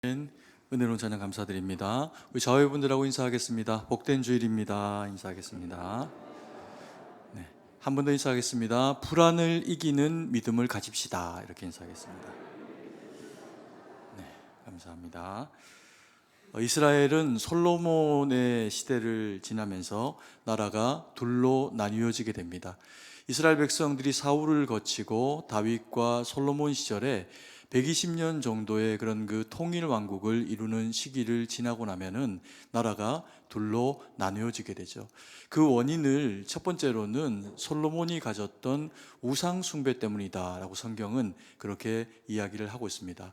은혜로운 찬양 감사드립니다. 우리 자회분들하고 인사하겠습니다. 복된 주일입니다. 인사하겠습니다. 네, 한 번 더 인사하겠습니다. 불안을 이기는 믿음을 가집시다. 이렇게 인사하겠습니다. 네, 감사합니다. 이스라엘은 솔로몬의 시대를 지나면서 나라가 둘로 나뉘어지게 됩니다. 이스라엘 백성들이 사울을 거치고 다윗과 솔로몬 시절에 120년 정도의 그런 그 통일 왕국을 이루는 시기를 지나고 나면은 나라가 둘로 나뉘어지게 되죠. 그 원인을 첫 번째로는 솔로몬이 가졌던 우상 숭배 때문이다라고 성경은 그렇게 이야기를 하고 있습니다.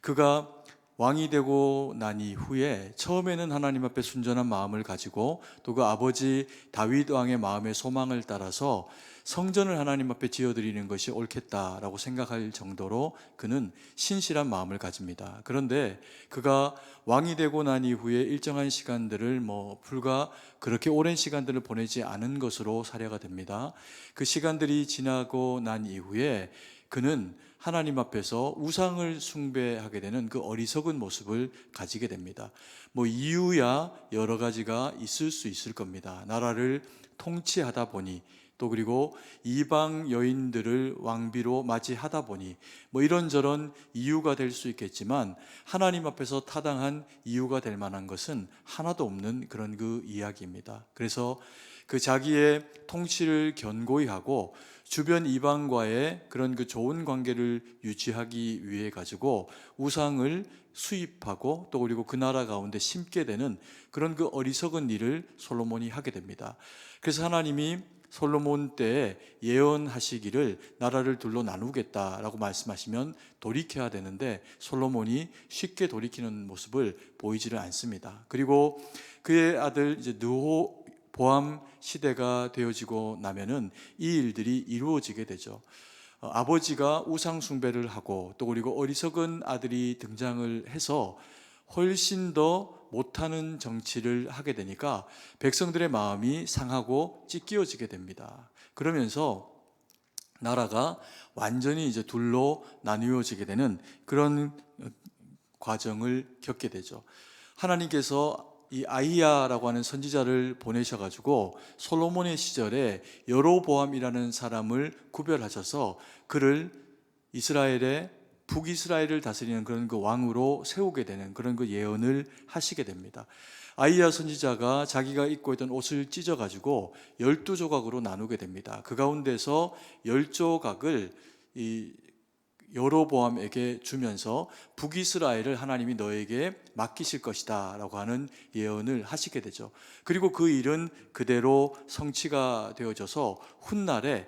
그가 왕이 되고 난 이후에 처음에는 하나님 앞에 순전한 마음을 가지고 또 그 아버지 다윗 왕의 마음의 소망을 따라서 성전을 하나님 앞에 지어드리는 것이 옳겠다라고 생각할 정도로 그는 신실한 마음을 가집니다. 그런데 그가 왕이 되고 난 이후에 일정한 시간들을 불과 그렇게 오랜 시간들을 보내지 않은 것으로 사례가 됩니다. 그 시간들이 지나고 난 이후에 그는 하나님 앞에서 우상을 숭배하게 되는 그 어리석은 모습을 가지게 됩니다. 이유야 여러 가지가 있을 수 있을 겁니다. 나라를 통치하다 보니 또 그리고 이방 여인들을 왕비로 맞이하다 보니 이런저런 이유가 될 수 있겠지만 하나님 앞에서 타당한 이유가 될 만한 것은 하나도 없는 그런 그 이야기입니다. 그래서 그 자기의 통치를 견고히 하고 주변 이방과의 그런 그 좋은 관계를 유지하기 위해 가지고 우상을 수입하고 또 그리고 그 나라 가운데 심게 되는 그런 그 어리석은 일을 솔로몬이 하게 됩니다. 그래서 하나님이 솔로몬 때에 예언하시기를 나라를 둘로 나누겠다라고 말씀하시면 돌이켜야 되는데 솔로몬이 쉽게 돌이키는 모습을 보이지를 않습니다. 그리고 그의 아들 이제 르호보암 시대가 되어지고 나면은 이 일들이 이루어지게 되죠. 아버지가 우상 숭배를 하고 또 그리고 어리석은 아들이 등장을 해서 훨씬 더 못하는 정치를 하게 되니까 백성들의 마음이 상하고 찢기어지게 됩니다. 그러면서 나라가 완전히 이제 둘로 나뉘어지게 되는 그런 과정을 겪게 되죠. 하나님께서 이 아히야라고 하는 선지자를 보내셔가지고 솔로몬의 시절에 여로보암이라는 사람을 구별하셔서 그를 이스라엘의 북이스라엘을 다스리는 그런 그 왕으로 세우게 되는 그런 그 예언을 하시게 됩니다. 아히야 선지자가 자기가 입고 있던 옷을 찢어가지고 12조각으로 나누게 됩니다. 그 가운데서 10조각을 이 여로보암에게 주면서 북이스라엘을 하나님이 너에게 맡기실 것이다 라고 하는 예언을 하시게 되죠. 그리고 그 일은 그대로 성취가 되어져서 훗날에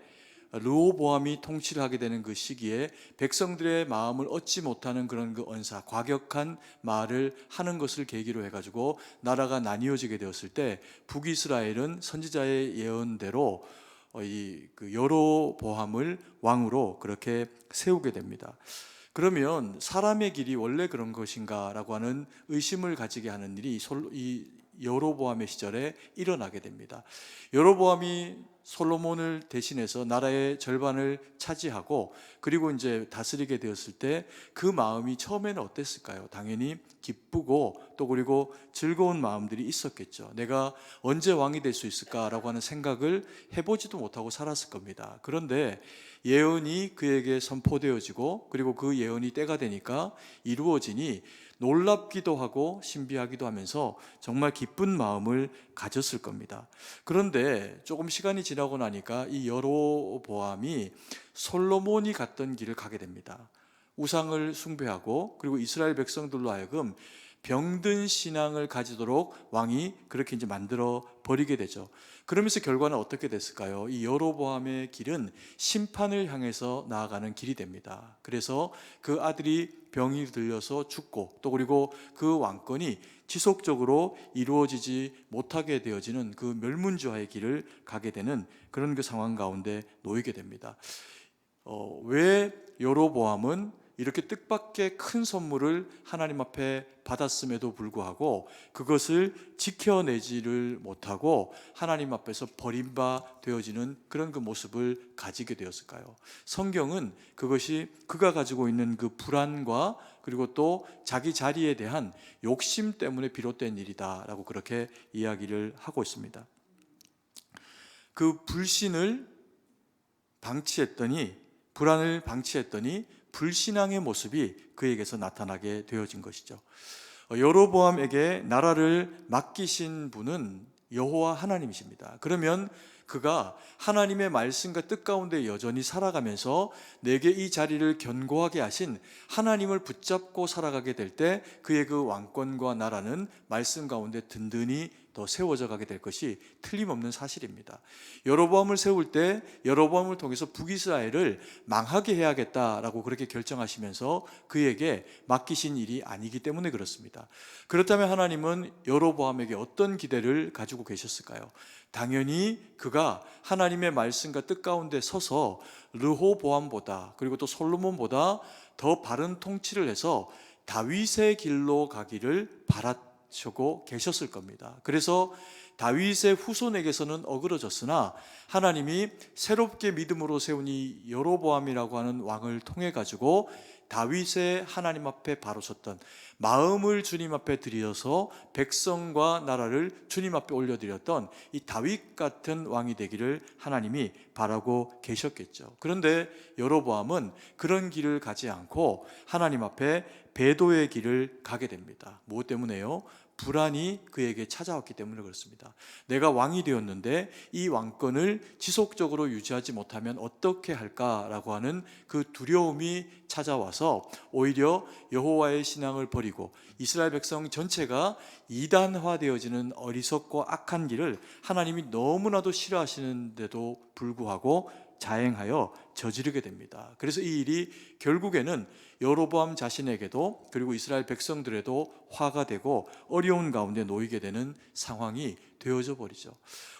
르호보암이 통치를 하게 되는 그 시기에 백성들의 마음을 얻지 못하는 그런 그 언사, 과격한 말을 하는 것을 계기로 해가지고 나라가 나뉘어지게 되었을 때 북이스라엘은 선지자의 예언대로 그 여로보암을 왕으로 그렇게 세우게 됩니다. 그러면 사람의 길이 원래 그런 것인가라고 하는 의심을 가지게 하는 일이 이 여로보암의 시절에 일어나게 됩니다. 여로보암이 솔로몬을 대신해서 나라의 절반을 차지하고 그리고 이제 다스리게 되었을 때 그 마음이 처음에는 어땠을까요? 당연히 기쁘고 또 그리고 즐거운 마음들이 있었겠죠. 내가 언제 왕이 될 수 있을까라고 하는 생각을 해보지도 못하고 살았을 겁니다. 그런데 예언이 그에게 선포되어지고 그리고 그 예언이 때가 되니까 이루어지니 놀랍기도 하고 신비하기도 하면서 정말 기쁜 마음을 가졌을 겁니다. 그런데 조금 시간이 지나고 나니까 이 여로보암이 솔로몬이 갔던 길을 가게 됩니다. 우상을 숭배하고 그리고 이스라엘 백성들로 하여금 병든 신앙을 가지도록 왕이 그렇게 이제 만들어 버리게 되죠. 그러면서 결과는 어떻게 됐을까요? 이 여로보암의 길은 심판을 향해서 나아가는 길이 됩니다. 그래서 그 아들이 병이 들려서 죽고 또 그리고 그 왕권이 지속적으로 이루어지지 못하게 되어지는 그 멸문주화의 길을 가게 되는 그런 그 상황 가운데 놓이게 됩니다. 왜 여로보암은 이렇게 뜻밖의 큰 선물을 하나님 앞에 받았음에도 불구하고 그것을 지켜내지를 못하고 하나님 앞에서 버림바 되어지는 그런 그 모습을 가지게 되었을까요? 성경은 그것이 그가 가지고 있는 그 불안과 그리고 또 자기 자리에 대한 욕심 때문에 비롯된 일이다라고 그렇게 이야기를 하고 있습니다. 그 불신을 방치했더니, 불안을 방치했더니 불신앙의 모습이 그에게서 나타나게 되어진 것이죠. 여로보암에게 나라를 맡기신 분은 여호와 하나님이십니다. 그러면 그가 하나님의 말씀과 뜻 가운데 여전히 살아가면서 내게 이 자리를 견고하게 하신 하나님을 붙잡고 살아가게 될 때 그의 그 왕권과 나라는 말씀 가운데 든든히 더 세워져 가게 될 것이 틀림없는 사실입니다. 여로보암을 세울 때 여로보암을 통해서 북이스라엘을 망하게 해야겠다라고 그렇게 결정하시면서 그에게 맡기신 일이 아니기 때문에 그렇습니다. 그렇다면 하나님은 여로보암에게 어떤 기대를 가지고 계셨을까요? 당연히 그가 하나님의 말씀과 뜻 가운데 서서 르호보암보다, 그리고 또 솔로몬보다 더 바른 통치를 해서 다윗의 길로 가기를 바라시고 계셨을 겁니다. 그래서 다윗의 후손에게서는 어그러졌으나 하나님이 새롭게 믿음으로 세운 이 여로보암이라고 하는 왕을 통해 가지고 다윗의 하나님 앞에 바로 섰던, 마음을 주님 앞에 드려서 백성과 나라를 주님 앞에 올려드렸던 이 다윗 같은 왕이 되기를 하나님이 바라고 계셨겠죠. 그런데 여로보암은 그런 길을 가지 않고 하나님 앞에 배도의 길을 가게 됩니다. 무엇 때문에요? 불안이 그에게 찾아왔기 때문에 그렇습니다. 내가 왕이 되었는데 이 왕권을 지속적으로 유지하지 못하면 어떻게 할까라고 하는 그 두려움이 찾아와서 오히려 여호와의 신앙을 버리고 이스라엘 백성 전체가 이단화되어지는 어리석고 악한 길을 하나님이 너무나도 싫어하시는데도 불구하고 자행하여 저지르게 됩니다. 그래서 이 일이 결국에는 여로보암 자신에게도 그리고 이스라엘 백성들에도 화가 되고 어려운 가운데 놓이게 되는 상황이 되어져 버리죠.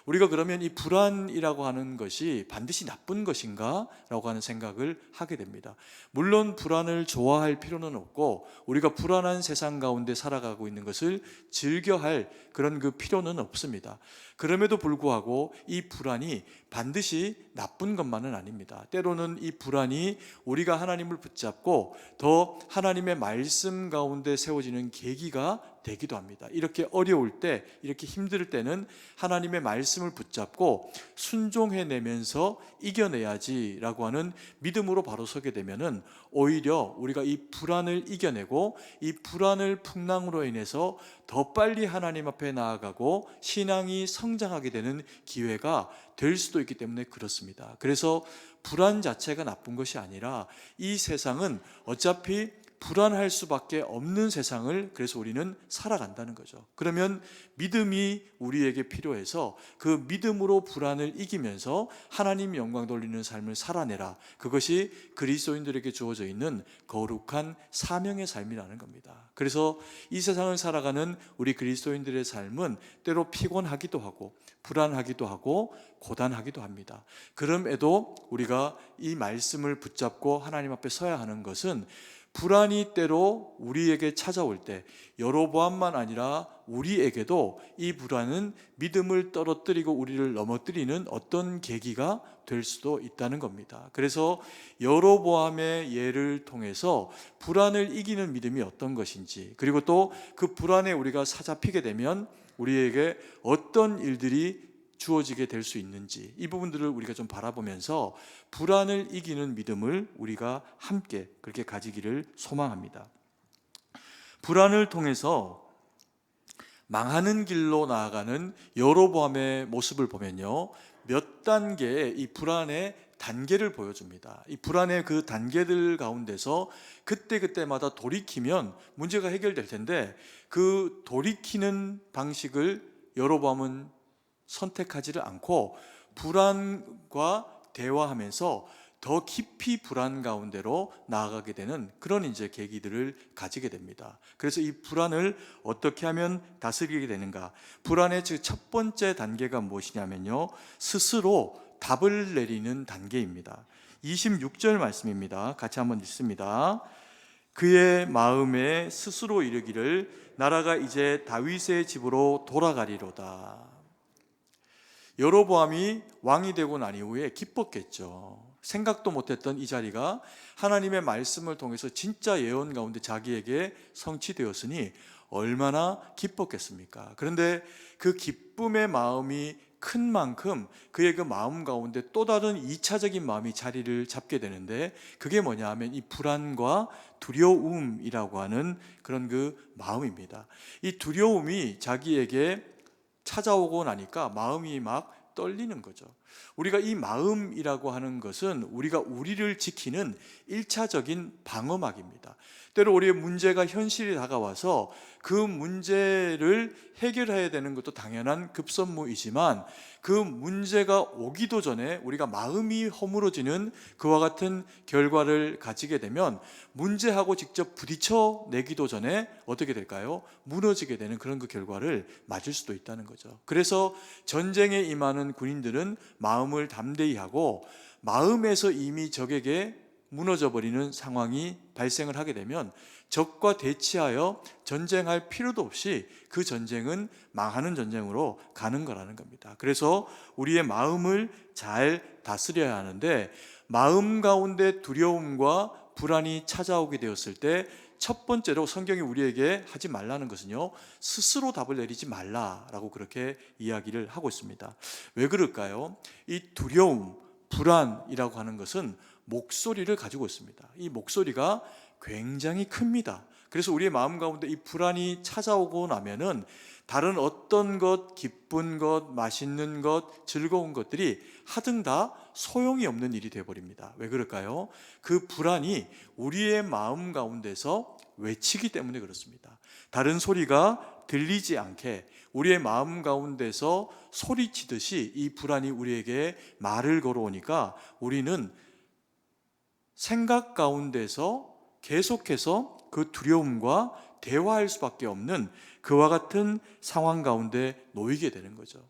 우리가 그러면 이 불안이라고 하는 것이 반드시 나쁜 것인가? 라고 하는 생각을 하게 됩니다. 물론 불안을 좋아할 필요는 없고 우리가 불안한 세상 가운데 살아가고 있는 것을 즐겨할 그런 그 필요는 없습니다. 그럼에도 불구하고 이 불안이 반드시 나쁜 것만은 아닙니다. 때로는 이 불안이 우리가 하나님을 붙잡고 더 하나님의 말씀 가운데 세워지는 계기가 되기도 합니다. 이렇게 어려울 때, 이렇게 힘들 때는 하나님의 말씀을 붙잡고 순종해내면서 이겨내야지라고 하는 믿음으로 바로 서게 되면은 오히려 우리가 이 불안을 이겨내고 이 불안을 풍랑으로 인해서 더 빨리 하나님 앞에 나아가고 신앙이 성장하게 되는 기회가 될 수도 있기 때문에 그렇습니다. 그래서 불안 자체가 나쁜 것이 아니라 이 세상은 어차피 불안할 수밖에 없는 세상을 그래서 우리는 살아간다는 거죠. 그러면 믿음이 우리에게 필요해서 그 믿음으로 불안을 이기면서 하나님 영광 돌리는 삶을 살아내라. 그것이 그리스도인들에게 주어져 있는 거룩한 사명의 삶이라는 겁니다. 그래서 이 세상을 살아가는 우리 그리스도인들의 삶은 때로 피곤하기도 하고 불안하기도 하고 고단하기도 합니다. 그럼에도 우리가 이 말씀을 붙잡고 하나님 앞에 서야 하는 것은 불안이 때로 우리에게 찾아올 때 여로보암만 아니라 우리에게도 이 불안은 믿음을 떨어뜨리고 우리를 넘어뜨리는 어떤 계기가 될 수도 있다는 겁니다. 그래서 여로보암의 예를 통해서 불안을 이기는 믿음이 어떤 것인지, 그리고 또 그 불안에 우리가 사잡히게 되면 우리에게 어떤 일들이 주어지게 될 수 있는지, 이 부분들을 우리가 좀 바라보면서 불안을 이기는 믿음을 우리가 함께 그렇게 가지기를 소망합니다. 불안을 통해서 망하는 길로 나아가는 여로보암의 모습을 보면요, 몇 단계의 이 불안의 단계를 보여줍니다. 이 불안의 그 단계들 가운데서 그때그때마다 돌이키면 문제가 해결될 텐데 그 돌이키는 방식을 여로보암은 선택하지를 않고 불안과 대화하면서 더 깊이 불안 가운데로 나아가게 되는 그런 이제 계기들을 가지게 됩니다. 그래서 이 불안을 어떻게 하면 다스리게 되는가? 불안의 첫 번째 단계가 무엇이냐면요, 스스로 답을 내리는 단계입니다. 26절 말씀입니다. 같이 한번 읽습니다. 그의 마음에 스스로 이르기를 나라가 이제 다윗의 집으로 돌아가리로다. 여로보암이 왕이 되고 난 이후에 기뻤겠죠. 생각도 못했던 이 자리가 하나님의 말씀을 통해서 진짜 예언 가운데 자기에게 성취되었으니 얼마나 기뻤겠습니까? 그런데 그 기쁨의 마음이 큰 만큼 그의 그 마음 가운데 또 다른 2차적인 마음이 자리를 잡게 되는데, 그게 뭐냐 하면 이 불안과 두려움이라고 하는 그런 그 마음입니다. 이 두려움이 자기에게 찾아오고 나니까 마음이 막 떨리는 거죠. 우리가 이 마음이라고 하는 것은 우리가 우리를 지키는 1차적인 방어막입니다. 때로 우리의 문제가 현실이 다가와서 그 문제를 해결해야 되는 것도 당연한 급선무이지만, 그 문제가 오기도 전에 우리가 마음이 허물어지는 그와 같은 결과를 가지게 되면 문제하고 직접 부딪혀 내기도 전에 어떻게 될까요? 무너지게 되는 그런 그 결과를 맞을 수도 있다는 거죠. 그래서 전쟁에 임하는 군인들은 마음을 담대히 하고, 마음에서 이미 적에게 무너져 버리는 상황이 발생을 하게 되면 적과 대치하여 전쟁할 필요도 없이 그 전쟁은 망하는 전쟁으로 가는 거라는 겁니다. 그래서 우리의 마음을 잘 다스려야 하는데, 마음 가운데 두려움과 불안이 찾아오게 되었을 때 첫 번째로 성경이 우리에게 하지 말라는 것은요, 스스로 답을 내리지 말라라고 그렇게 이야기를 하고 있습니다. 왜 그럴까요? 이 두려움, 불안이라고 하는 것은 목소리를 가지고 있습니다. 이 목소리가 굉장히 큽니다. 그래서 우리의 마음 가운데 이 불안이 찾아오고 나면은 다른 어떤 것, 기쁜 것, 맛있는 것, 즐거운 것들이 하등 다 소용이 없는 일이 되어버립니다. 왜 그럴까요? 그 불안이 우리의 마음 가운데서 외치기 때문에 그렇습니다. 다른 소리가 들리지 않게 우리의 마음 가운데서 소리치듯이 이 불안이 우리에게 말을 걸어오니까 우리는 생각 가운데서 계속해서 그 두려움과 대화할 수밖에 없는 그와 같은 상황 가운데 놓이게 되는 거죠.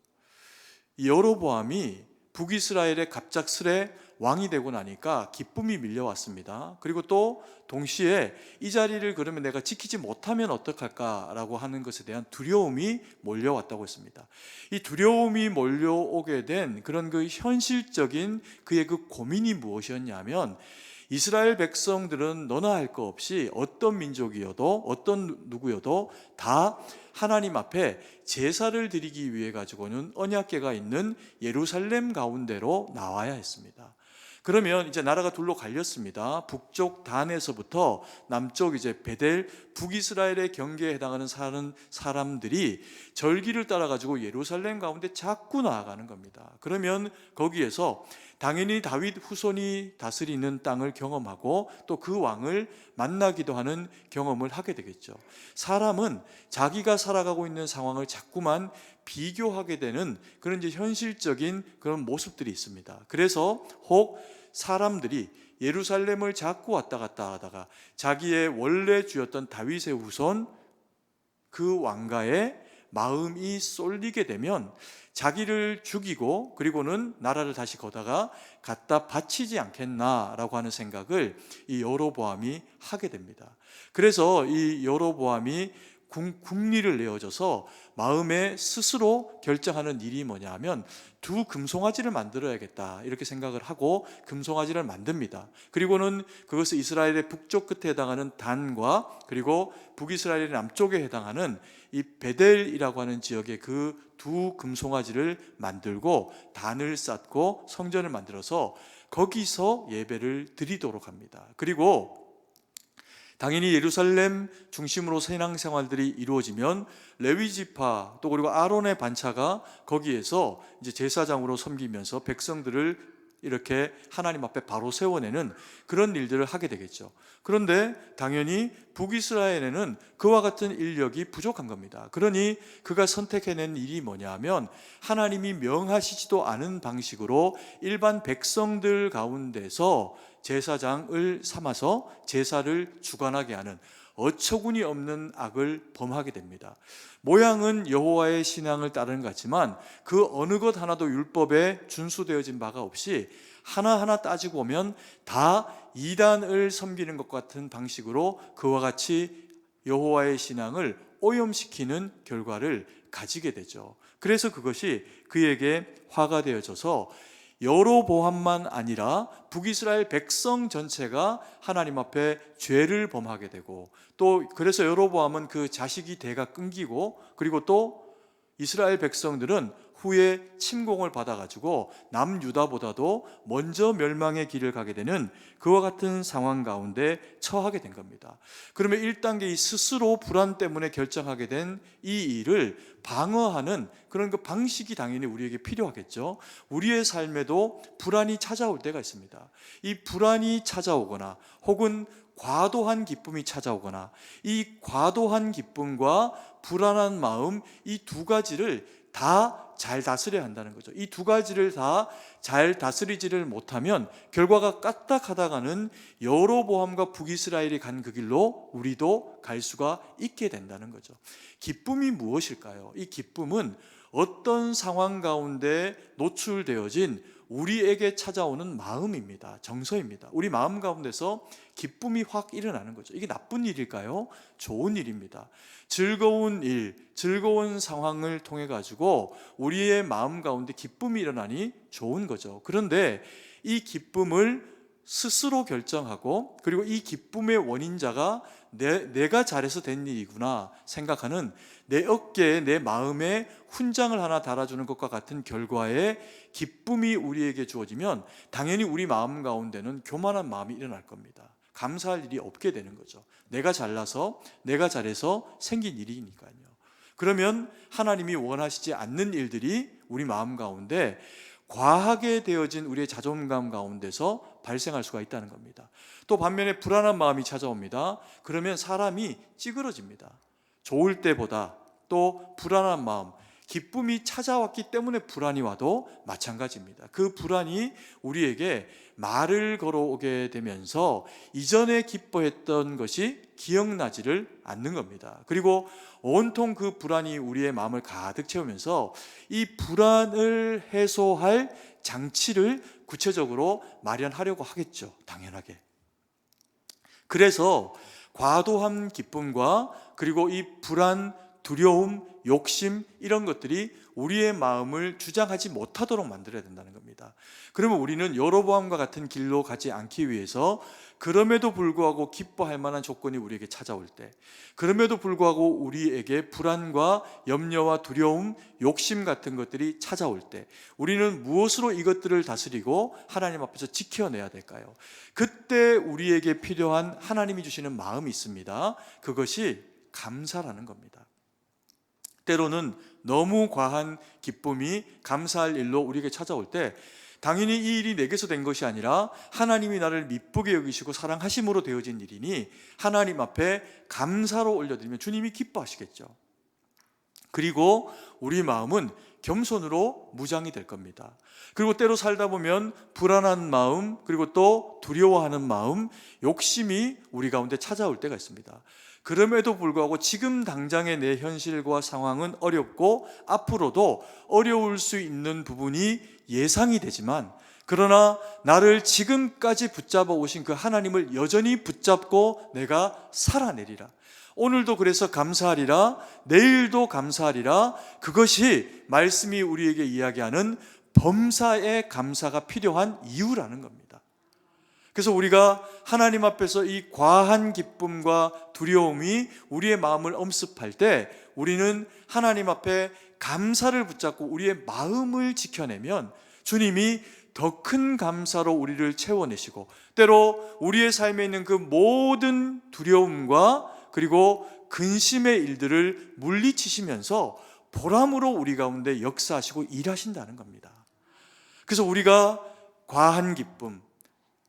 여로보암이 북이스라엘의 갑작스레 왕이 되고 나니까 기쁨이 밀려왔습니다. 그리고 또 동시에 이 자리를 그러면 내가 지키지 못하면 어떡할까라고 하는 것에 대한 두려움이 몰려왔다고 했습니다. 이 두려움이 몰려오게 된 그런 그 현실적인 그의 그 고민이 무엇이었냐면, 이스라엘 백성들은 너나 할 거 없이 어떤 민족이어도 어떤 누구여도 다 하나님 앞에 제사를 드리기 위해 가지고는 언약궤가 있는 예루살렘 가운데로 나와야 했습니다. 그러면 이제 나라가 둘로 갈렸습니다. 북쪽 단에서부터 남쪽 이제 베델, 북이스라엘의 경계에 해당하는 사람들이 절기를 따라 가지고 예루살렘 가운데 자꾸 나아가는 겁니다. 그러면 거기에서 당연히 다윗 후손이 다스리는 땅을 경험하고 또 그 왕을 만나기도 하는 경험을 하게 되겠죠. 사람은 자기가 살아가고 있는 상황을 자꾸만 비교하게 되는 그런 이제 현실적인 그런 모습들이 있습니다. 그래서 혹 사람들이 예루살렘을 자꾸 왔다 갔다 하다가 자기의 원래 주였던 다윗의 후손 그 왕가의 마음이 쏠리게 되면 자기를 죽이고 그리고는 나라를 다시 거다가 갖다 바치지 않겠나라고 하는 생각을 이 여로보암이 하게 됩니다. 그래서 이 여로보암이 국리를 내어줘서 마음에 스스로 결정하는 일이 뭐냐 하면 두 금송아지를 만들어야겠다 이렇게 생각을 하고 금송아지를 만듭니다. 그리고는 그것을 이스라엘의 북쪽 끝에 해당하는 단과 그리고 북이스라엘의 남쪽에 해당하는 이 베델이라고 하는 지역의 그 두 금송아지를 만들고 단을 쌓고 성전을 만들어서 거기서 예배를 드리도록 합니다. 그리고 당연히 예루살렘 중심으로 신앙생활들이 이루어지면 레위 지파 또 그리고 아론의 반차가 거기에서 이제 제사장으로 섬기면서 백성들을 이렇게 하나님 앞에 바로 세워내는 그런 일들을 하게 되겠죠. 그런데 당연히 북이스라엘에는 그와 같은 인력이 부족한 겁니다. 그러니 그가 선택해낸 일이 뭐냐 하면 하나님이 명하시지도 않은 방식으로 일반 백성들 가운데서 제사장을 삼아서 제사를 주관하게 하는 어처구니 없는 악을 범하게 됩니다. 모양은 여호와의 신앙을 따르는 것 같지만 그 어느 것 하나도 율법에 준수되어진 바가 없이 하나하나 따지고 보면 다 이단을 섬기는 것 같은 방식으로 그와 같이 여호와의 신앙을 오염시키는 결과를 가지게 되죠. 그래서 그것이 그에게 화가 되어져서 여로보암만 아니라 북이스라엘 백성 전체가 하나님 앞에 죄를 범하게 되고, 또 그래서 여로보암은 그 자식이 대가 끊기고, 그리고 또 이스라엘 백성들은 후에 침공을 받아가지고 남유다보다도 먼저 멸망의 길을 가게 되는 그와 같은 상황 가운데 처하게 된 겁니다. 그러면 1단계 이 스스로 불안 때문에 결정하게 된 이 일을 방어하는 그런 그 방식이 당연히 우리에게 필요하겠죠. 우리의 삶에도 불안이 찾아올 때가 있습니다. 이 불안이 찾아오거나 혹은 과도한 기쁨이 찾아오거나, 이 과도한 기쁨과 불안한 마음, 이 두 가지를 다 잘 다스려야 한다는 거죠. 이 두 가지를 다 잘 다스리지를 못하면 결과가 까딱하다가는 여로보암과 북이스라엘이 간 그 길로 우리도 갈 수가 있게 된다는 거죠. 기쁨이 무엇일까요? 이 기쁨은 어떤 상황 가운데 노출되어진 우리에게 찾아오는 마음입니다. 정서입니다. 우리 마음 가운데서 기쁨이 확 일어나는 거죠. 이게 나쁜 일일까요? 좋은 일입니다. 즐거운 일, 즐거운 상황을 통해 가지고 우리의 마음 가운데 기쁨이 일어나니 좋은 거죠. 그런데 이 기쁨을 스스로 결정하고, 그리고 이 기쁨의 원인자가 내가 잘해서 된 일이구나 생각하는, 내 어깨에 내 마음에 훈장을 하나 달아주는 것과 같은 결과의 기쁨이 우리에게 주어지면 당연히 우리 마음 가운데는 교만한 마음이 일어날 겁니다. 감사할 일이 없게 되는 거죠. 내가 잘나서, 내가 잘해서 생긴 일이니까요. 그러면 하나님이 원하시지 않는 일들이 우리 마음 가운데 과하게 되어진 우리의 자존감 가운데서 발생할 수가 있다는 겁니다. 또 반면에 불안한 마음이 찾아옵니다. 그러면 사람이 찌그러집니다. 좋을 때보다 또 불안한 마음, 기쁨이 찾아왔기 때문에 불안이 와도 마찬가지입니다. 그 불안이 우리에게 말을 걸어오게 되면서 이전에 기뻐했던 것이 기억나지를 않는 겁니다. 그리고 온통 그 불안이 우리의 마음을 가득 채우면서 이 불안을 해소할 장치를 구체적으로 마련하려고 하겠죠. 당연하게. 그래서 과도한 기쁨과 그리고 이 불안, 두려움, 욕심, 이런 것들이 우리의 마음을 주장하지 못하도록 만들어야 된다는 겁니다. 그러면 우리는 여로보암과 같은 길로 가지 않기 위해서 그럼에도 불구하고 기뻐할 만한 조건이 우리에게 찾아올 때, 그럼에도 불구하고 우리에게 불안과 염려와 두려움, 욕심 같은 것들이 찾아올 때 우리는 무엇으로 이것들을 다스리고 하나님 앞에서 지켜내야 될까요? 그때 우리에게 필요한 하나님이 주시는 마음이 있습니다. 그것이 감사라는 겁니다. 때로는 너무 과한 기쁨이 감사할 일로 우리에게 찾아올 때 당연히 이 일이 내게서 된 것이 아니라 하나님이 나를 미쁘게 여기시고 사랑하심으로 되어진 일이니 하나님 앞에 감사로 올려드리면 주님이 기뻐하시겠죠. 그리고 우리 마음은 겸손으로 무장이 될 겁니다. 그리고 때로 살다 보면 불안한 마음, 그리고 또 두려워하는 마음, 욕심이 우리 가운데 찾아올 때가 있습니다. 그럼에도 불구하고 지금 당장의 내 현실과 상황은 어렵고 앞으로도 어려울 수 있는 부분이 예상이 되지만, 그러나 나를 지금까지 붙잡아 오신 그 하나님을 여전히 붙잡고 내가 살아내리라. 오늘도 그래서 감사하리라, 내일도 감사하리라. 그것이 말씀이 우리에게 이야기하는 범사의 감사가 필요한 이유라는 겁니다. 그래서 우리가 하나님 앞에서 이 과한 기쁨과 두려움이 우리의 마음을 엄습할 때 우리는 하나님 앞에 감사를 붙잡고 우리의 마음을 지켜내면 주님이 더 큰 감사로 우리를 채워내시고, 때로 우리의 삶에 있는 그 모든 두려움과 그리고 근심의 일들을 물리치시면서 보람으로 우리 가운데 역사하시고 일하신다는 겁니다. 그래서 우리가 과한 기쁨,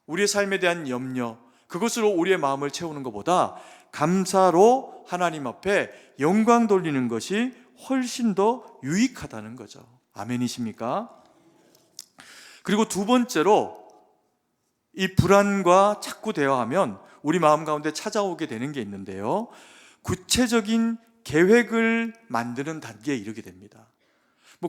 우리의 삶에 대한 염려, 그것으로 우리의 마음을 채우는 것보다 감사로 하나님 앞에 영광 돌리는 것이 훨씬 더 유익하다는 거죠. 아멘이십니까? 그리고 두 번째로, 이 불안과 자꾸 대화하면 우리 마음 가운데 찾아오게 되는 게 있는데요, 구체적인 계획을 만드는 단계에 이르게 됩니다.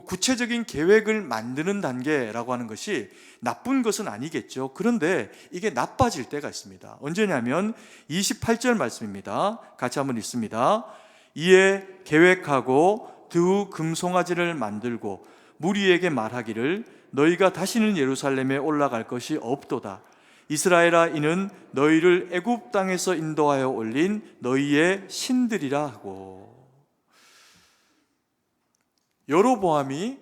구체적인 계획을 만드는 단계라고 하는 것이 나쁜 것은 아니겠죠. 그런데 이게 나빠질 때가 있습니다. 언제냐면 28절 말씀입니다. 같이 한번 읽습니다. 이에 계획하고 두 금송아지를 만들고 무리에게 말하기를 너희가 다시는 예루살렘에 올라갈 것이 없도다. 이스라엘아, 이는 너희를 애굽 땅에서 인도하여 올린 너희의 신들이라 하고. 여로보암이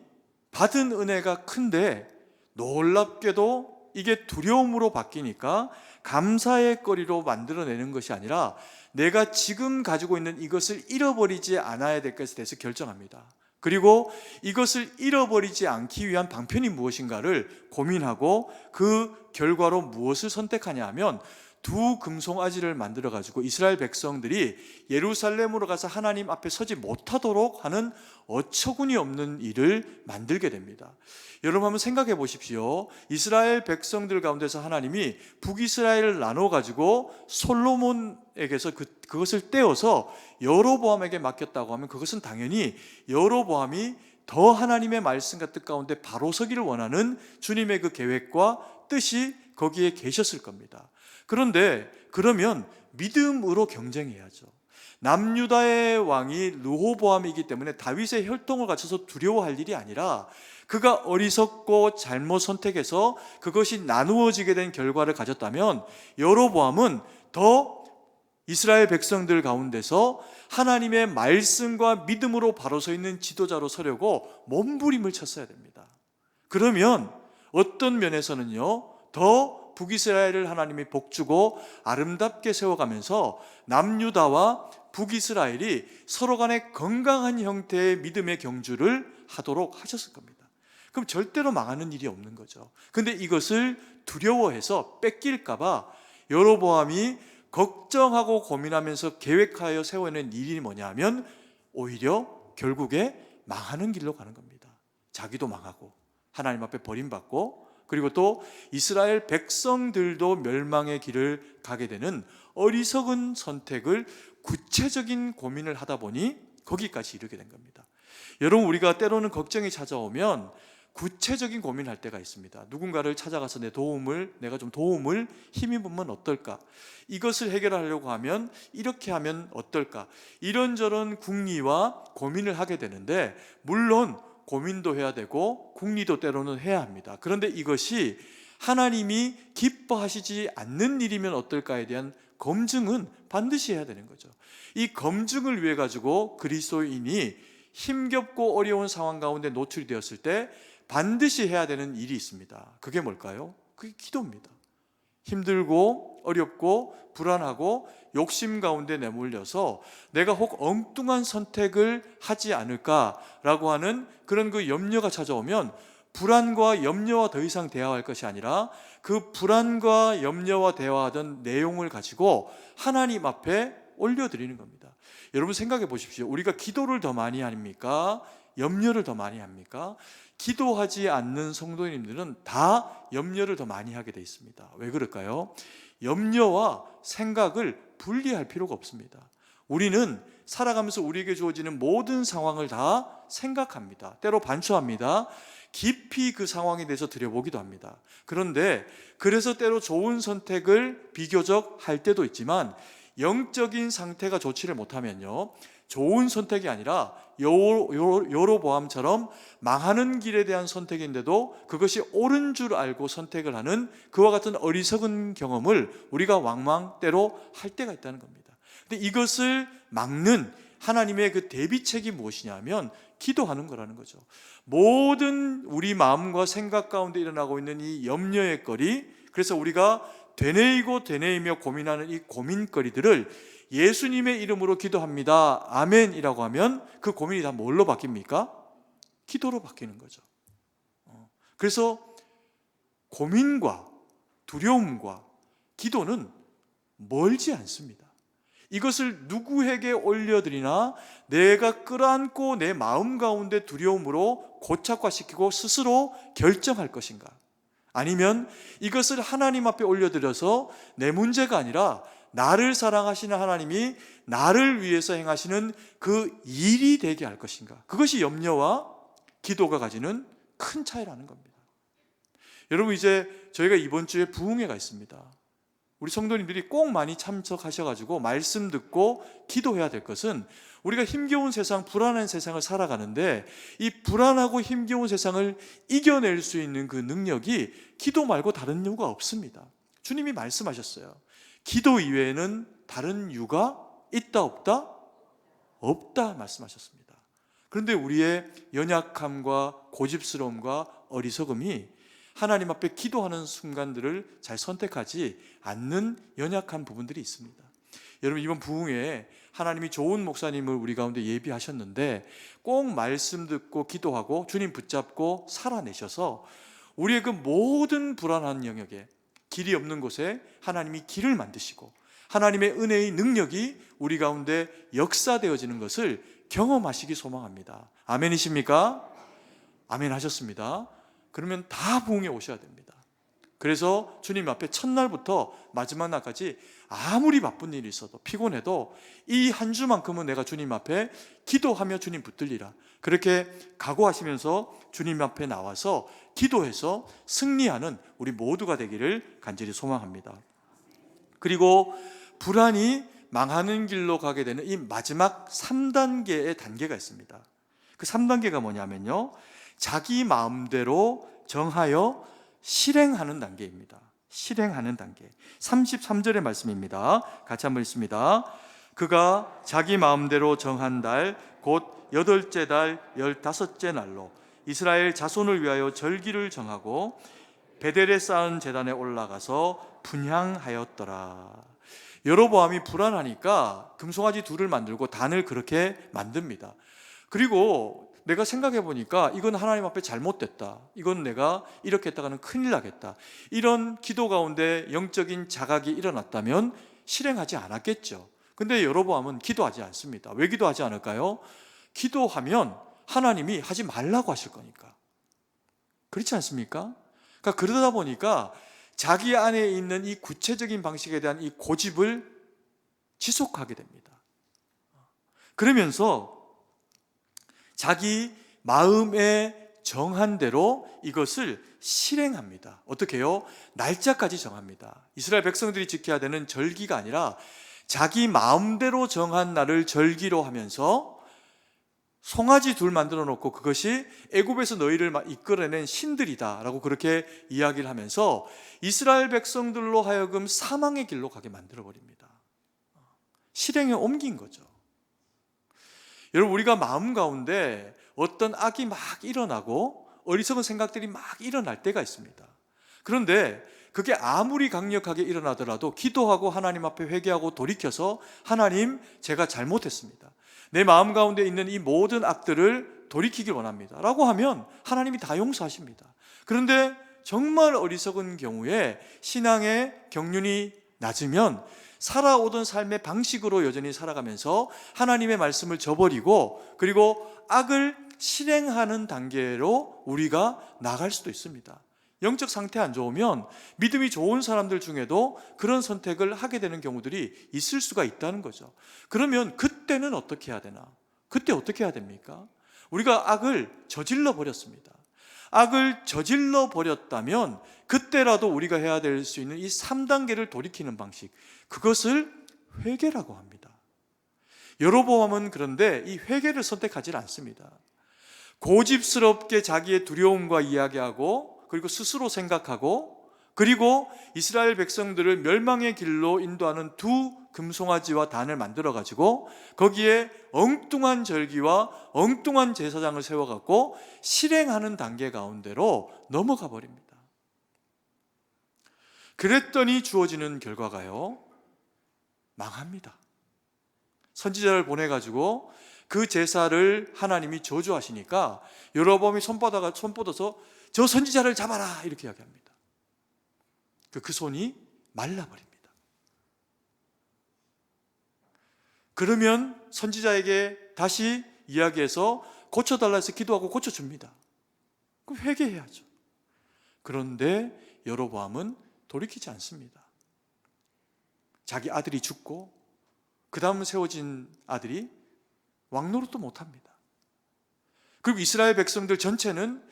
받은 은혜가 큰데 놀랍게도 이게 두려움으로 바뀌니까 감사의 거리로 만들어내는 것이 아니라 내가 지금 가지고 있는 이것을 잃어버리지 않아야 될 것에 대해서 결정합니다. 그리고 이것을 잃어버리지 않기 위한 방편이 무엇인가를 고민하고 그 결과로 무엇을 선택하냐 하면 두 금송아지를 만들어 가지고 이스라엘 백성들이 예루살렘으로 가서 하나님 앞에 서지 못하도록 하는 어처구니 없는 일을 만들게 됩니다. 여러분 한번 생각해 보십시오. 이스라엘 백성들 가운데서 하나님이 북이스라엘을 나눠 가지고 솔로몬에게서 그것을 떼어서 여로보암에게 맡겼다고 하면 그것은 당연히 여로보암이 더 하나님의 말씀과 뜻 가운데 바로 서기를 원하는 주님의 그 계획과 뜻이 거기에 계셨을 겁니다. 그런데 그러면 믿음으로 경쟁해야죠. 남유다의 왕이 르호보암이기 때문에 다윗의 혈통을 갖춰서 두려워할 일이 아니라 그가 어리석고 잘못 선택해서 그것이 나누어지게 된 결과를 가졌다면 여로보암은 더 이스라엘 백성들 가운데서 하나님의 말씀과 믿음으로 바로 서 있는 지도자로 서려고 몸부림을 쳤어야 됩니다. 그러면 어떤 면에서는요, 더 북이스라엘을 하나님이 복주고 아름답게 세워가면서 남유다와 북이스라엘이 서로 간에 건강한 형태의 믿음의 경주를 하도록 하셨을 겁니다. 그럼 절대로 망하는 일이 없는 거죠. 근데 이것을 두려워해서 뺏길까 봐 여로보암이 걱정하고 고민하면서 계획하여 세워낸 일이 뭐냐 하면 오히려 결국에 망하는 길로 가는 겁니다. 자기도 망하고 하나님 앞에 버림받고 그리고 또 이스라엘 백성들도 멸망의 길을 가게 되는 어리석은 선택을 구체적인 고민을 하다 보니 거기까지 이르게 된 겁니다. 여러분, 우리가 때로는 걱정이 찾아오면 구체적인 고민을 할 때가 있습니다. 누군가를 찾아가서 내가 좀 도움을 힘입으면 어떨까? 이것을 해결하려고 하면 이렇게 하면 어떨까? 이런저런 궁리와 고민을 하게 되는데 물론 고민도 해야 되고 궁리도 때로는 해야 합니다. 그런데 이것이 하나님이 기뻐하시지 않는 일이면 어떨까에 대한 검증은 반드시 해야 되는 거죠. 이 검증을 위해 가지고 그리스도인이 힘겹고 어려운 상황 가운데 노출이 되었을 때 반드시 해야 되는 일이 있습니다. 그게 뭘까요? 그게 기도입니다. 힘들고 어렵고 불안하고 욕심 가운데 내몰려서 내가 혹 엉뚱한 선택을 하지 않을까라고 하는 그런 그 염려가 찾아오면 불안과 염려와 더 이상 대화할 것이 아니라 그 불안과 염려와 대화하던 내용을 가지고 하나님 앞에 올려드리는 겁니다. 여러분 생각해 보십시오. 우리가 기도를 더 많이 합니까? 염려를 더 많이 합니까? 기도하지 않는 성도님들은 다 염려를 더 많이 하게 돼 있습니다. 왜 그럴까요? 염려와 생각을 분리할 필요가 없습니다. 우리는 살아가면서 우리에게 주어지는 모든 상황을 다 생각합니다. 때로 반추합니다. 깊이 그 상황에 대해서 들여보기도 합니다. 그런데 그래서 때로 좋은 선택을 비교적 할 때도 있지만 영적인 상태가 좋지를 못하면요, 좋은 선택이 아니라 여로보암처럼 망하는 길에 대한 선택인데도 그것이 옳은 줄 알고 선택을 하는 그와 같은 어리석은 경험을 우리가 왕왕 때로 할 때가 있다는 겁니다. 근데 이것을 막는 하나님의 그 대비책이 무엇이냐면 기도하는 거라는 거죠. 모든 우리 마음과 생각 가운데 일어나고 있는 이 염려의 거리, 그래서 우리가 되뇌이며 고민하는 이 고민거리들을 예수님의 이름으로 기도합니다, 아멘이라고 하면 그 고민이 다 뭘로 바뀝니까? 기도로 바뀌는 거죠. 그래서 고민과 두려움과 기도는 멀지 않습니다. 이것을 누구에게 올려드리나 내가 끌어안고 내 마음 가운데 두려움으로 고착화시키고 스스로 결정할 것인가, 아니면 이것을 하나님 앞에 올려드려서 내 문제가 아니라 나를 사랑하시는 하나님이 나를 위해서 행하시는 그 일이 되게 할 것인가, 그것이 염려와 기도가 가지는 큰 차이라는 겁니다. 여러분, 이제 저희가 이번 주에 부흥회가 있습니다. 우리 성도님들이 꼭 많이 참석하셔가지고 말씀 듣고 기도해야 될 것은, 우리가 힘겨운 세상, 불안한 세상을 살아가는데 이 불안하고 힘겨운 세상을 이겨낼 수 있는 그 능력이 기도 말고 다른 이유가 없습니다. 주님이 말씀하셨어요. 기도 이외에는 다른 이유가 있다 없다? 없다 말씀하셨습니다. 그런데 우리의 연약함과 고집스러움과 어리석음이 하나님 앞에 기도하는 순간들을 잘 선택하지 않는 연약한 부분들이 있습니다. 여러분, 이번 부흥회에 하나님이 좋은 목사님을 우리 가운데 예비하셨는데 꼭 말씀 듣고 기도하고 주님 붙잡고 살아내셔서 우리의 그 모든 불안한 영역에, 길이 없는 곳에 하나님이 길을 만드시고 하나님의 은혜의 능력이 우리 가운데 역사되어지는 것을 경험하시기 소망합니다. 아멘이십니까? 아멘 하셨습니다. 그러면 다 부흥에 오셔야 됩니다. 그래서 주님 앞에 첫날부터 마지막 날까지 아무리 바쁜 일이 있어도 피곤해도 이 한 주만큼은 내가 주님 앞에 기도하며 주님 붙들리라, 그렇게 각오하시면서 주님 앞에 나와서 기도해서 승리하는 우리 모두가 되기를 간절히 소망합니다. 그리고 불안이 망하는 길로 가게 되는 이 마지막 3단계의 단계가 있습니다. 그 3단계가 뭐냐면요, 자기 마음대로 정하여 실행하는 단계입니다. 실행하는 단계. 33절의 말씀입니다. 같이 한번 읽습니다. 그가 자기 마음대로 정한 달, 곧 8째 달 15째 날로 이스라엘 자손을 위하여 절기를 정하고 베델에 쌓은 제단에 올라가서 분향하였더라. 여로보암이 불안하니까 금송아지 둘을 만들고 단을 그렇게 만듭니다. 그리고 내가 생각해 보니까 이건 하나님 앞에 잘못됐다, 이건 내가 이렇게 했다가는 큰일 나겠다, 이런 기도 가운데 영적인 자각이 일어났다면 실행하지 않았겠죠. 근데 여로보암은 기도하지 않습니다. 왜 기도하지 않을까요? 기도하면 하나님이 하지 말라고 하실 거니까. 그렇지 않습니까? 그러다 보니까 자기 안에 있는 이 구체적인 방식에 대한 이 고집을 지속하게 됩니다. 그러면서 자기 마음에 정한 대로 이것을 실행합니다. 어떻게 해요? 날짜까지 정합니다. 이스라엘 백성들이 지켜야 되는 절기가 아니라 자기 마음대로 정한 날을 절기로 하면서 송아지 둘 만들어 놓고 그것이 애굽에서 너희를 이끌어낸 신들이다 라고 그렇게 이야기를 하면서 이스라엘 백성들로 하여금 사망의 길로 가게 만들어 버립니다. 실행에 옮긴 거죠. 여러분, 우리가 마음 가운데 어떤 악이 막 일어나고 어리석은 생각들이 막 일어날 때가 있습니다. 그런데 그게 아무리 강력하게 일어나더라도 기도하고 하나님 앞에 회개하고 돌이켜서 하나님, 제가 잘못했습니다, 내 마음 가운데 있는 이 모든 악들을 돌이키길 원합니다 라고 하면 하나님이 다 용서하십니다. 그런데 정말 어리석은 경우에 신앙의 경륜이 낮으면 살아오던 삶의 방식으로 여전히 살아가면서 하나님의 말씀을 저버리고 그리고 악을 실행하는 단계로 우리가 나갈 수도 있습니다. 영적 상태 안 좋으면 믿음이 좋은 사람들 중에도 그런 선택을 하게 되는 경우들이 있을 수가 있다는 거죠. 그러면 그때는 어떻게 해야 되나? 그때 어떻게 해야 됩니까? 우리가 악을 저질러 버렸습니다. 악을 저질러 버렸다면 그때라도 우리가 해야 될 수 있는 이 3단계를 돌이키는 방식, 그것을 회개라고 합니다. 여로보암은 그런데 이 회개를 선택하지 않습니다. 고집스럽게 자기의 두려움과 이야기하고 그리고 스스로 생각하고 그리고 이스라엘 백성들을 멸망의 길로 인도하는 두 금송아지와 단을 만들어 가지고 거기에 엉뚱한 절기와 엉뚱한 제사장을 세워갖고 실행하는 단계 가운데로 넘어가 버립니다. 그랬더니 주어지는 결과가요, 망합니다. 선지자를 보내가지고 그 제사를 하나님이 저주하시니까 여로보암이 손 뻗어서 저 선지자를 잡아라 이렇게 이야기합니다. 그 손이 말라버립니다. 그러면 선지자에게 다시 이야기해서 고쳐달라 해서 기도하고 고쳐줍니다. 그럼 회개해야죠. 그런데 여로보암은 돌이키지 않습니다. 자기 아들이 죽고 그 다음 세워진 아들이 왕노릇도 못합니다. 그리고 이스라엘 백성들 전체는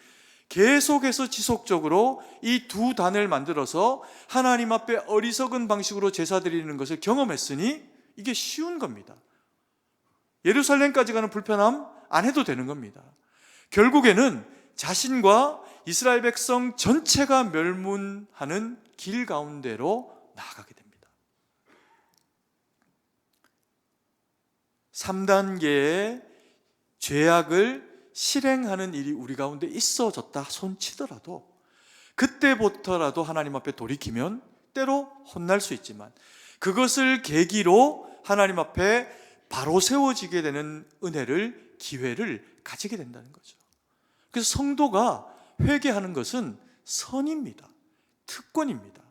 계속해서 지속적으로 이 두 단을 만들어서 하나님 앞에 어리석은 방식으로 제사 드리는 것을 경험했으니 이게 쉬운 겁니다. 예루살렘까지 가는 불편함 안 해도 되는 겁니다. 결국에는 자신과 이스라엘 백성 전체가 멸문하는 길 가운데로 나아가게 됩니다. 3단계의 죄악을 실행하는 일이 우리 가운데 있어졌다 손치더라도 그때부터라도 하나님 앞에 돌이키면 때로 혼날 수 있지만 그것을 계기로 하나님 앞에 바로 세워지게 되는 은혜를, 기회를 가지게 된다는 거죠. 그래서 성도가 회개하는 것은 선입니다. 특권입니다.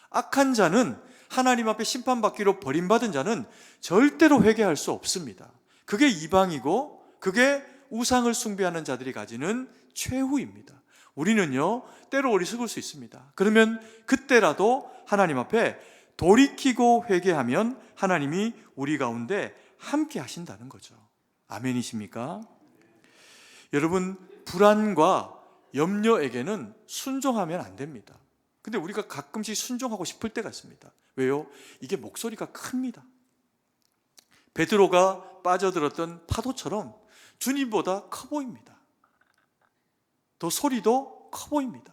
악한 자는, 하나님 앞에 심판받기로 버림받은 자는 절대로 회개할 수 없습니다. 그게 이방이고 그게 우상을 숭배하는 자들이 가지는 최후입니다. 우리는요, 때로 어리석을 수 있습니다. 그러면 그때라도 하나님 앞에 돌이키고 회개하면 하나님이 우리 가운데 함께 하신다는 거죠. 아멘이십니까? 여러분, 불안과 염려에게는 순종하면 안 됩니다. 근데 우리가 가끔씩 순종하고 싶을 때가 있습니다. 왜요? 이게 목소리가 큽니다. 베드로가 빠져들었던 파도처럼 주님보다 커 보입니다. 더 소리도 커 보입니다.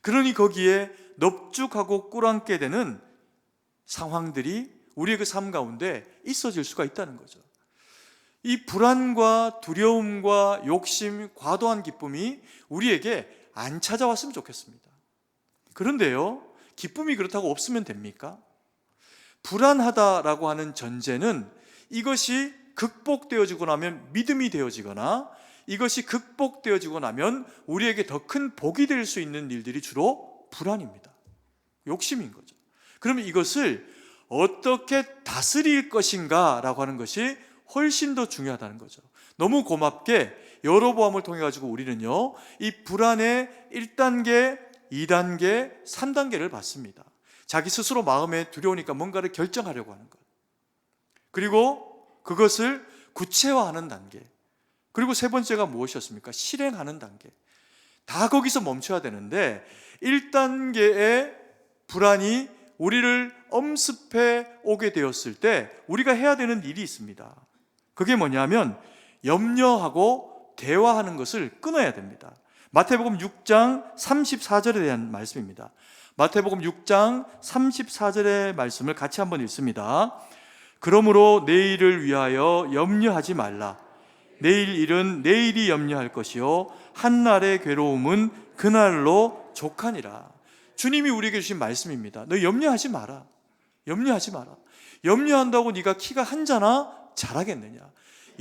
그러니 거기에 넙죽하고 꿇안게 되는 상황들이 우리의 그 삶 가운데 있어질 수가 있다는 거죠. 이 불안과 두려움과 욕심, 과도한 기쁨이 우리에게 안 찾아왔으면 좋겠습니다. 그런데요, 기쁨이 그렇다고 없으면 됩니까? 불안하다라고 하는 전제는 이것이 극복되어지고 나면 믿음이 되어지거나 이것이 극복되어지고 나면 우리에게 더 큰 복이 될 수 있는 일들이 주로 불안입니다. 욕심인 거죠. 그러면 이것을 어떻게 다스릴 것인가 라고 하는 것이 훨씬 더 중요하다는 거죠. 너무 고맙게 여로보암을 통해 가지고 우리는요, 이 불안의 1단계, 2단계, 3단계를 받습니다. 자기 스스로 마음에 두려우니까 뭔가를 결정하려고 하는 것, 그리고 그것을 구체화하는 단계, 그리고 세 번째가 무엇이었습니까? 실행하는 단계. 다 거기서 멈춰야 되는데 1단계의 불안이 우리를 엄습해 오게 되었을 때 우리가 해야 되는 일이 있습니다. 그게 뭐냐면 염려하고 대화하는 것을 끊어야 됩니다. 마태복음 6장 34절에 대한 말씀입니다. 마태복음 6장 34절의 말씀을 같이 한번 읽습니다. 그러므로 내일을 위하여 염려하지 말라. 내일 일은 내일이 염려할 것이요 한날의 괴로움은 그날로 족하니라. 주님이 우리에게 주신 말씀입니다. 너 염려하지 마라. 염려하지 마라. 염려한다고 네가 키가 한 자나 자라겠느냐.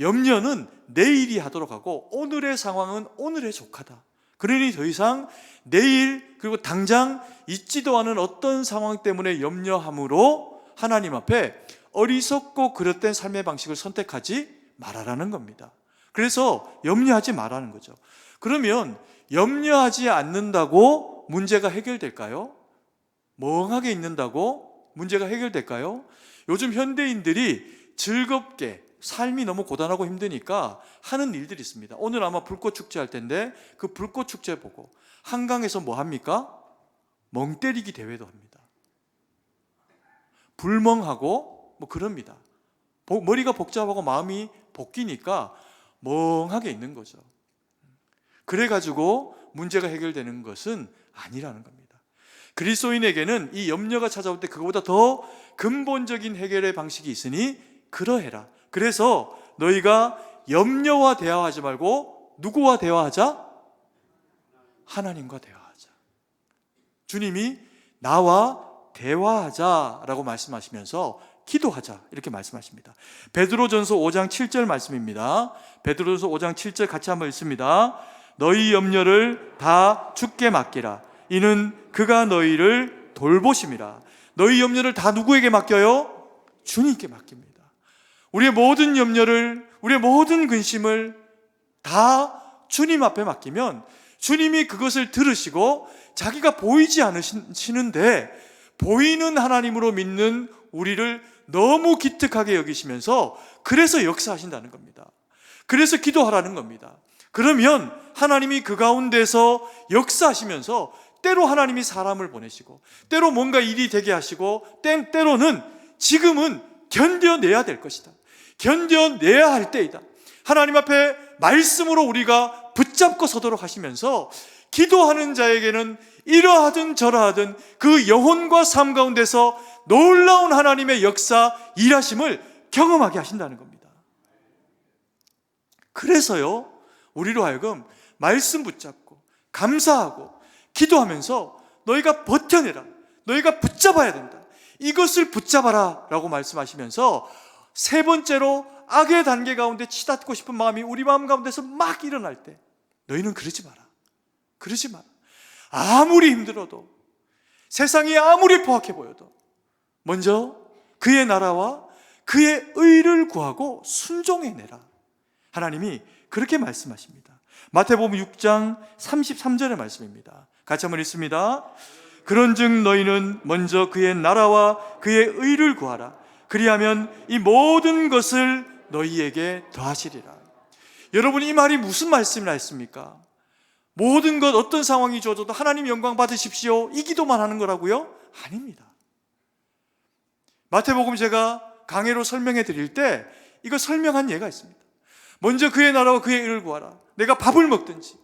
염려는 내일이 하도록 하고 오늘의 상황은 오늘의 족하다. 그러니 더 이상 내일 그리고 당장 있지도 않은 어떤 상황 때문에 염려함으로 하나님 앞에 어리석고 그릇된 삶의 방식을 선택하지 말아라는 겁니다. 그래서 염려하지 말라는 거죠. 그러면 염려하지 않는다고 문제가 해결될까요? 멍하게 있는다고 문제가 해결될까요? 요즘 현대인들이 즐겁게 삶이 너무 고단하고 힘드니까 하는 일들이 있습니다. 오늘 아마 불꽃 축제 할 텐데 그 불꽃 축제 보고 한강에서 뭐 합니까? 멍 때리기 대회도 합니다. 불멍하고 뭐 그럽니다. 머리가 복잡하고 마음이 볶이니까 멍하게 있는 거죠. 그래가지고 문제가 해결되는 것은 아니라는 겁니다. 그리스도인에게는 이 염려가 찾아올 때 그거보다 더 근본적인 해결의 방식이 있으니 그러해라. 그래서 너희가 염려와 대화하지 말고 누구와 대화하자? 하나님과 대화하자. 주님이 나와 대화하자라고 말씀하시면서 기도하자 이렇게 말씀하십니다. 베드로전서 5장 7절 말씀입니다. 베드로전서 5장 7절 같이 한번 읽습니다. 너희 염려를 다 주께 맡기라. 이는 그가 너희를 돌보심이라. 너희 염려를 다 누구에게 맡겨요? 주님께 맡깁니다. 우리의 모든 염려를, 우리의 모든 근심을 다 주님 앞에 맡기면 주님이 그것을 들으시고 자기가 보이지 않으시는데 보이는 하나님으로 믿는 우리를 너무 기특하게 여기시면서 그래서 역사하신다는 겁니다. 그래서 기도하라는 겁니다. 그러면 하나님이 그 가운데서 역사하시면서 때로 하나님이 사람을 보내시고 때로 뭔가 일이 되게 하시고 때로는 지금은 견뎌내야 될 것이다, 견뎌내야 할 때이다, 하나님 앞에 말씀으로 우리가 붙잡고 서도록 하시면서 기도하는 자에게는 이러하든 저러하든 그 영혼과 삶 가운데서 놀라운 하나님의 역사, 일하심을 경험하게 하신다는 겁니다. 그래서요, 우리로 하여금 말씀 붙잡고 감사하고 기도하면서 너희가 버텨내라, 너희가 붙잡아야 된다, 이것을 붙잡아라 라고 말씀하시면서 세 번째로 악의 단계 가운데 치닫고 싶은 마음이 우리 마음 가운데서 막 일어날 때 너희는 그러지 마라, 그러지 마라. 아무리 힘들어도, 세상이 아무리 포악해 보여도 먼저 그의 나라와 그의 의를 구하고 순종해내라. 하나님이 그렇게 말씀하십니다. 마태복음 6장 33절의 말씀입니다. 같이 한번 읽습니다. 그런즉 너희는 먼저 그의 나라와 그의 의를 구하라. 그리하면 이 모든 것을 너희에게 더하시리라. 여러분, 이 말이 무슨 말씀이라 했습니까? 모든 것, 어떤 상황이 주어져도 하나님 영광 받으십시오, 이 기도만 하는 거라고요? 아닙니다. 마태복음 제가 강해로 설명해 드릴 때 이거 설명한 예가 있습니다. 먼저 그의 나라와 그의 의를 구하라. 내가 밥을 먹든지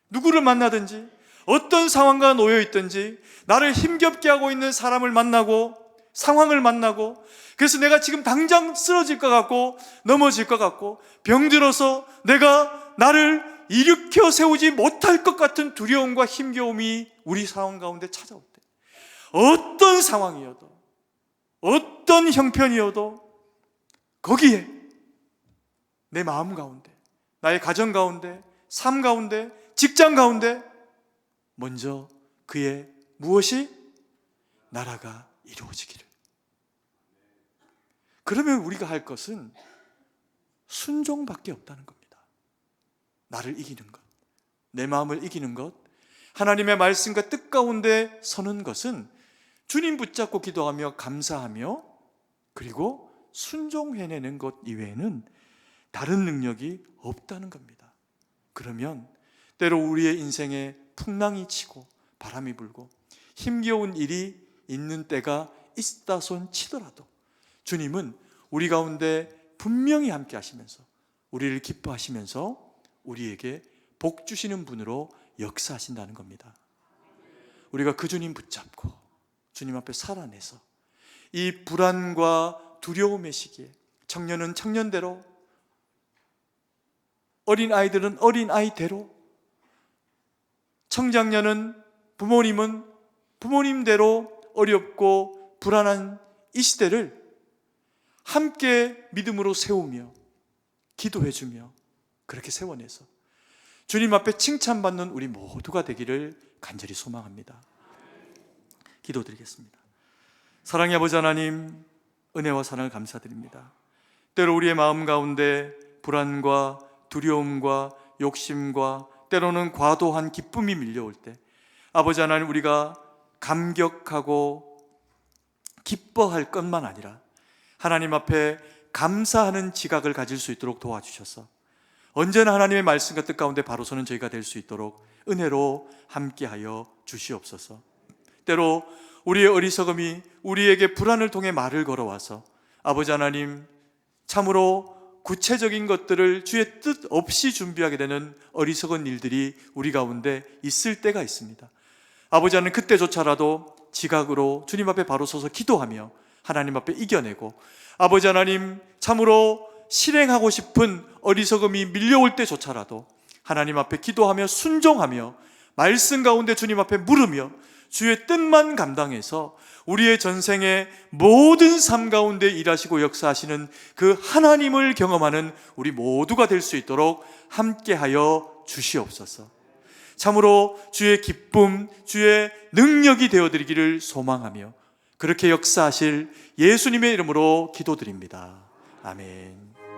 누구를 만나든지 어떤 상황과 놓여 있든지 나를 힘겹게 하고 있는 사람을 만나고 상황을 만나고, 그래서 내가 지금 당장 쓰러질 것 같고 넘어질 것 같고 병들어서 내가 나를 일으켜 세우지 못할 것 같은 두려움과 힘겨움이 우리 상황 가운데 찾아올 때, 어떤 상황이어도 어떤 형편이어도 거기에 내 마음 가운데, 나의 가정 가운데, 삶 가운데, 직장 가운데 먼저 그의 무엇이? 나라가 이루어지기를. 그러면 우리가 할 것은 순종밖에 없다는 겁니다. 나를 이기는 것, 내 마음을 이기는 것, 하나님의 말씀과 뜻 가운데 서는 것은 주님 붙잡고 기도하며 감사하며 그리고 순종해내는 것 이외에는 다른 능력이 없다는 겁니다. 그러면 때로 우리의 인생에 풍랑이 치고 바람이 불고 힘겨운 일이 있는 때가 있다 손 치더라도 주님은 우리 가운데 분명히 함께 하시면서 우리를 기뻐하시면서 우리에게 복 주시는 분으로 역사하신다는 겁니다. 우리가 그 주님 붙잡고 주님 앞에 살아내서 이 불안과 두려움의 시기에 청년은 청년대로, 어린아이들은 어린아이대로, 청장년은 부모님은 부모님대로 어렵고 불안한 이 시대를 함께 믿음으로 세우며 기도해주며 그렇게 세워내서 주님 앞에 칭찬받는 우리 모두가 되기를 간절히 소망합니다. 기도드리겠습니다. 사랑의 아버지 하나님, 은혜와 사랑을 감사드립니다. 때로 우리의 마음 가운데 불안과 두려움과 욕심과 때로는 과도한 기쁨이 밀려올 때 아버지 하나님, 우리가 감격하고 기뻐할 것만 아니라 하나님 앞에 감사하는 지각을 가질 수 있도록 도와주셔서 언제나 하나님의 말씀과 뜻 가운데 바로 서는 저희가 될 수 있도록 은혜로 함께하여 주시옵소서. 때로 우리의 어리석음이 우리에게 불안을 통해 말을 걸어와서 아버지 하나님, 참으로 구체적인 것들을 주의 뜻 없이 준비하게 되는 어리석은 일들이 우리 가운데 있을 때가 있습니다. 아버지 하나님, 그때조차라도 지각으로 주님 앞에 바로 서서 기도하며 하나님 앞에 이겨내고 아버지 하나님, 참으로 실행하고 싶은 어리석음이 밀려올 때조차라도 하나님 앞에 기도하며 순종하며 말씀 가운데 주님 앞에 물으며 주의 뜻만 감당해서 우리의 전생의 모든 삶 가운데 일하시고 역사하시는 그 하나님을 경험하는 우리 모두가 될 수 있도록 함께하여 주시옵소서. 참으로 주의 기쁨, 주의 능력이 되어드리기를 소망하며 그렇게 역사하실 예수님의 이름으로 기도드립니다. 아멘.